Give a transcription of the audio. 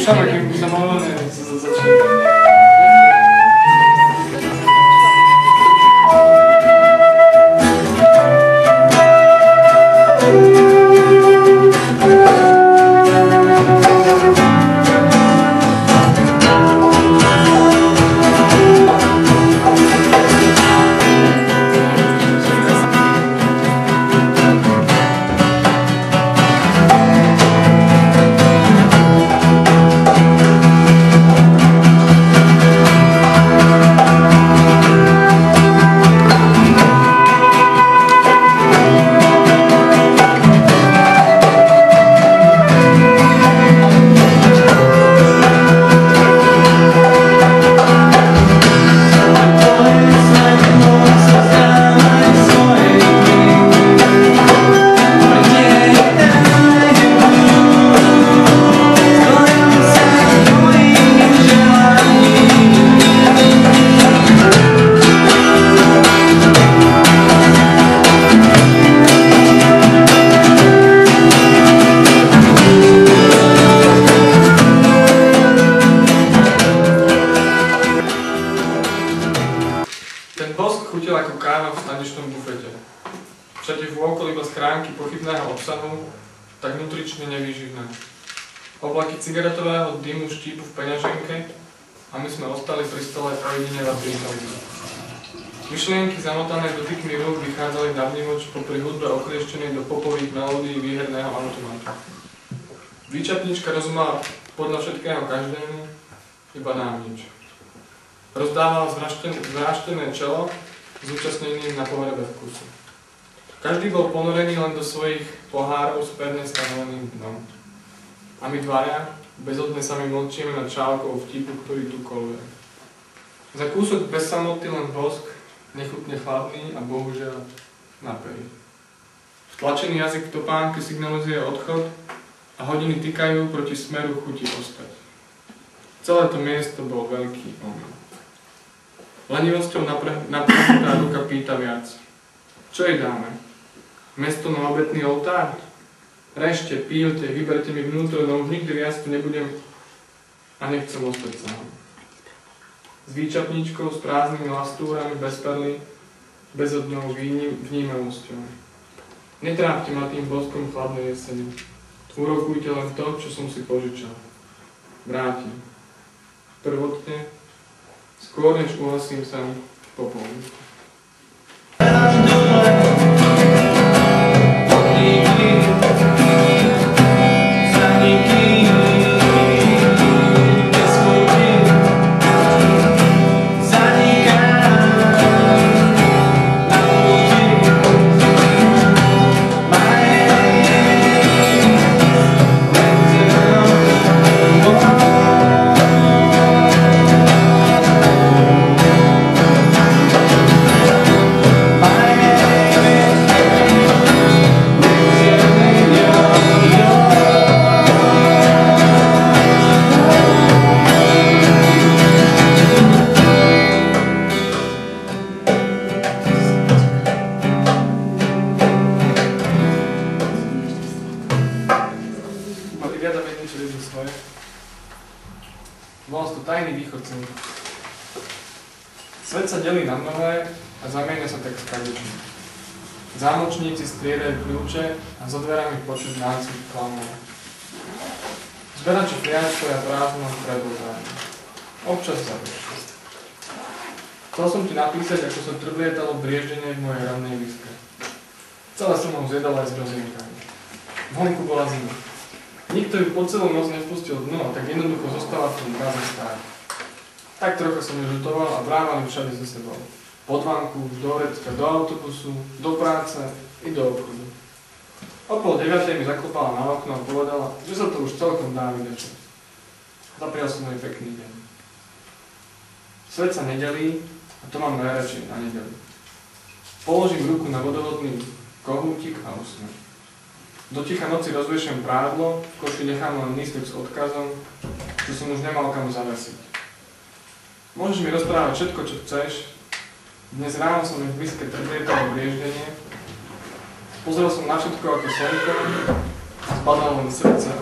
skúšame, kým by sa malo začínať. Ten bosk chutil ako káva v tanečnom bufete. Všade vôkol iba schránky pochybného obsahu, tak nutrične nevýživné. Oblaky cigaretového dymu štípu v peňaženke a my sme ostali pri stole ojedinela prítomní. Myšlienky zamotané dotykmi rúk vychádzali na vnívoč popri hudbe oklieštenej do popových melódií výherného automatu. Výčapnička rozumela podľa všetkého každému, iba nám nič. Rozdával zvráštené čelo zúčastneným na pohrebe vkusu. Každý bol ponorený len do svojich pohárov s pevne stanoveným dnom. A my dvaja bezodne sami mlčíme nad čálkou vtipu, ktorý tu koluje. Za kúsok bez samoty len bosk, nechutne chladný a bohužiaľ napejí. Vtlačený jazyk v topánke signalizuje odchod a hodiny tikajú proti smeru chuti ostať. Celé to miesto bol veľký omyl. Lenivosťou naprehnutá ruka pýta viac. Čo jej dáme? Mesto na obetný oltár? Rešte, pílte, vyberte mi vnútro, no už nikdy viac tu nebudem a nechcem ostať sám. S výčapničkou, s prázdnymi lastúrami, bez perly, bezodnou vnímavosťou. Netrápte ma tým boskom chladnej jesene. Urokujte len to, čo som si požičal. Vrátim. Prvotne, skôr než uhasím sa popoludní. Volal to tajný východ slnka. Svet sa delí na mnohé a zamieňa sa tak skadečne. Zámočníci striedajú kľúče a za dverami počuť nácvik klamov. Zberači priaň stoja prázdno pred oltárom. Občas završi. Chcel som ti napísať, ako sa trblietalo brieždenie v mojej rannej výske. Celé som ho zjedal aj s rozienkami. Vonku bola zima. Nikto ju po celú noc nevpustil dnu a tak jednoducho zostala v tom mraze stáť. Tak trocha som ju žutoval a brával ju všade so sebou. Pod vanku, do vrecka, do autobusu, do práce i do obchodu. O 8:30 mi zaklopala na okno a povedala, že sa to už celkom dá vydečať. Zaprial som jej pekný deň. Svet sa nedelí a to mám najradšej na nedeli. Položím ruku na vodovodný kohútik a usnem. Do ticha noci rozviešem prádlo, v koši nechám len lístok s odkazom, že som už nemal kam zavesiť. Môžeš mi rozprávať všetko, čo chceš. Dnes ráno som mi v blízke trblietalo brieždenie. Pozrel som na všetko ako slnko a zbadal len srdce a